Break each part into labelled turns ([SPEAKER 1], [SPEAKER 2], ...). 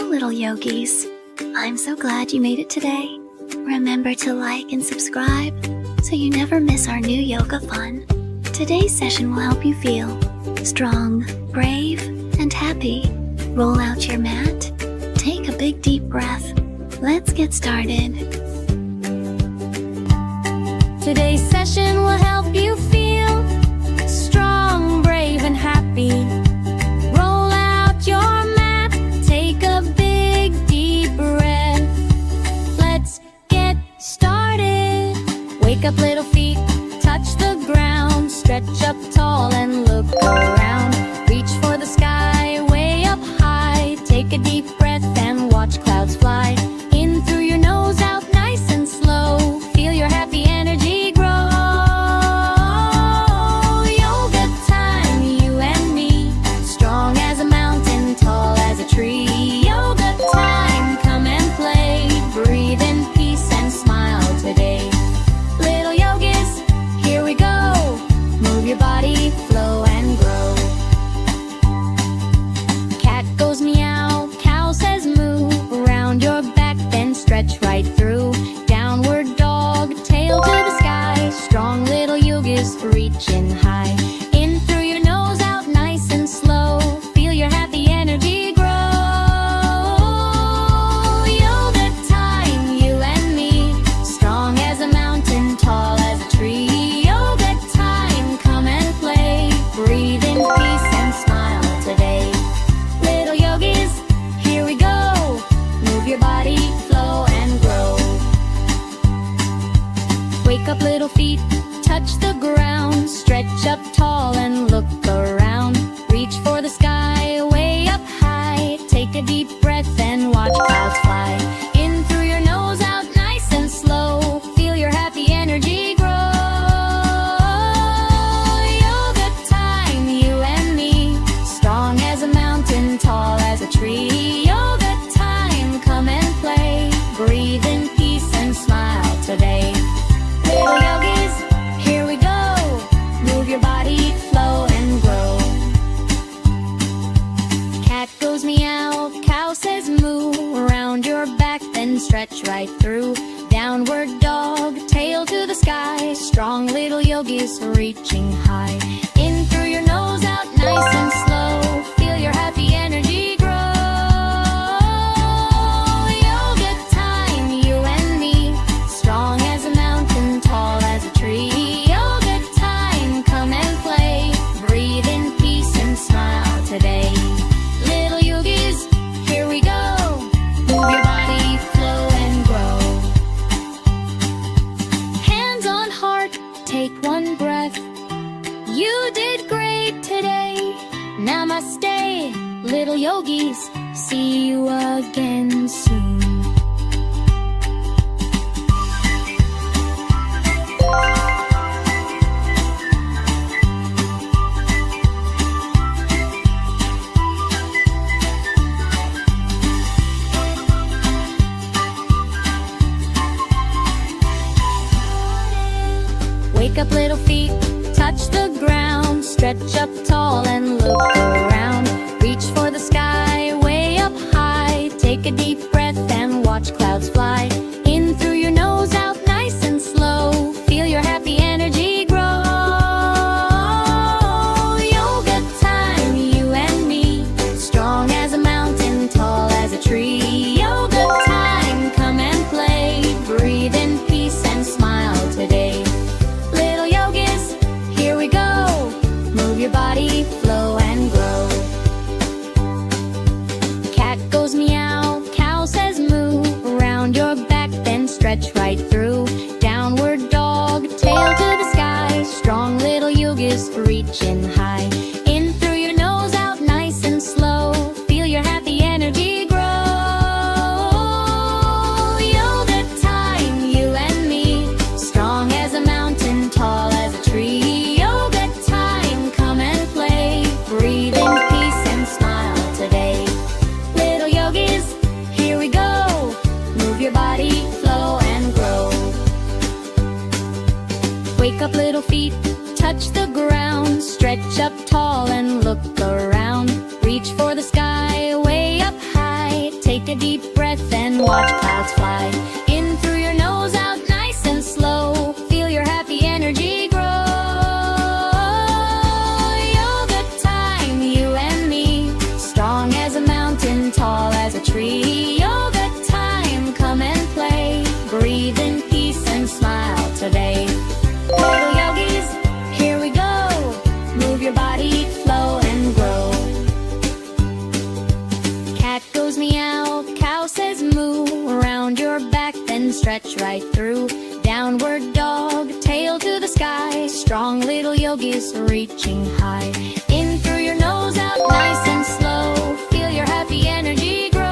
[SPEAKER 1] little yogis. I'm so glad you made it today. Remember to like and subscribe so you never miss our new yoga fun. Today's session will help you feel strong, brave, and happy. Roll out your mat. Take a big deep breath. Let's get started.
[SPEAKER 2] Today's session will help you feel strong, brave, and happy. Roll out your mat, take a big deep breath. Let's get started. Wake up, little feet, touch the ground. Stretch up tall and look around. Reach for the sky, way up high. Take a deep breath and watch clouds fly. In through your nose, out nice and slow. Feel your happy energy grow. Yoga time, you and me. Strong as a mountain, tall as a tree. Yoga time, come and play. Breathe in peace and smile today. Little yogis, here we go. Move your body, flow and grow. Cat goes meow, cow says moo. Around your back, then stretch right through. Downward dog, tail to the sky. Strong little yogis reaching high. In through your nose, out nice and slow. Feel your happy energy grow. Yoga time, you and me. Strong as a mountain, tall as a tree. Yoga time, come and play. Breathe in peace and smile today. Little yogis, here we go. Move your body, flow and grow. Wake up, little feet, touch the ground. Stretch up tall and look around. Reach for the sky, way up high. Take a deep breath and watch clouds fly. In through your nose, out nice and slow. Feel your happy energy grow. Yoga time, you and me. Strong as a mountain, tall as a tree. Yoga time, come and play. Breathe in peace and smile today. Little yogis, here we go. Move your body, flow and grow. Cat goes meow, cow says moo. Around your back, then stretch right through. Downward dog, tail to the sky. Strong little yogis reaching high. In through your nose, out nice and slow. Feel your happy energy grow. Yoga time, you and me. Strong as a mountain, tall as a tree. Yoga time, come and play. Breathe in peace and smile today. Little yogis, here we go. Move your body, flow and grow. Hands on heart, take one breath. You did great today. Namaste, little yogis. See you again soon. Wake up, little feet, touch the ground. Stretch up tall and look around. Reach for the sky, way up high. Take a deep breath and watch clouds fly. In through your nose, out nice and slow. Feel your happy energy grow. Yoga time, you and me. Strong as a mountain, tall as a tree. Yoga time, come and play. Breathe in peace and smile today. Little yogis, here we go. Move your body, flow and grow. Cat goes meow, cow says moo. Around your back, then stretch right through. Downward dog, tail to the sky. Strong little yogis reaching high. In through your nose, out nice and slow. Feel your happy energy grow. Yoga time, you and me. Strong as a mountain, tall as a tree. Yoga time, come and play. Breathe in peace and smile today. Little yogis, here we go. Move your body, flow and grow. Wake up, little feet, touch the ground. Stretch up tall and look around. Reach for the sky, way up high. Take watch clouds fly. In through your nose, out nice and slow. Feel your happy energy grow. Yoga time, you and me. Strong as a mountain, tall as a tree. Yoga time, come and play. Breathe in peace and smile today. Little yogis, here we go. Move your body, flow and grow. Cat goes meow, cow says moo. Around your back, then stretch right through. Downward dog, tail to the sky. Strong little yogis reaching high. In through your nose, out nice and slow. Feel your happy energy grow.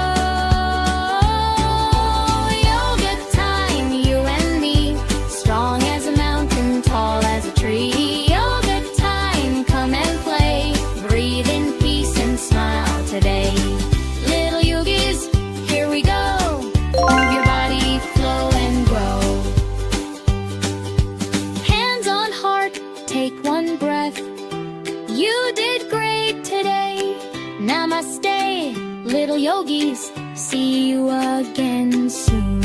[SPEAKER 2] Yoga time, you and me. Strong as a mountain, tall as a tree. Yoga time, come and play. Breathe in peace and smile today. Little yogis, here we go. Move your body, flow and grow. Hands on heart, take one breath. You did great today. Namaste, little yogis. See you again soon.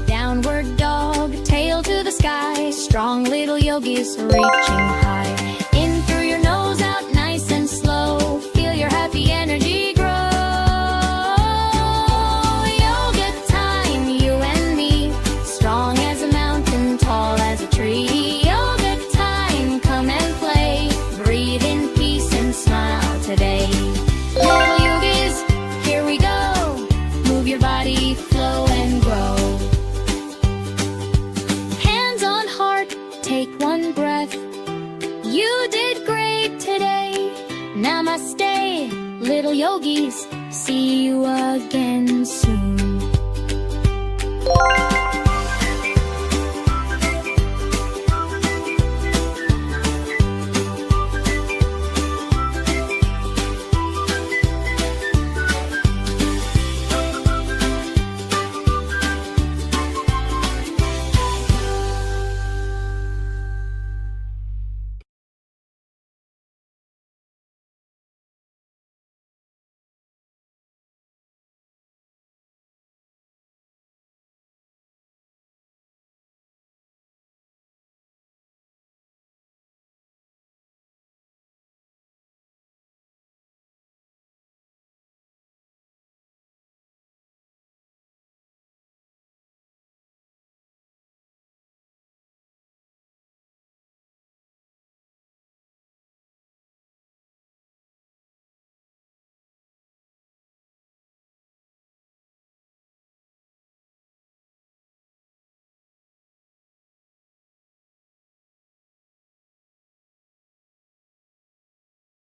[SPEAKER 2] Downward dog, tail to the sky. Strong little yogis reaching high. In through your nose, out nice and slow. Feel your happy energy grow. Yoga time, you and me. Strong as a mountain, tall as a tree. Yoga time, come and play. Breathe in peace and smile today. Little yogis, here we go. Move your body, flow and grow. Hands on heart, take one breath. You did great today. Namaste, little yogis. See you again soon.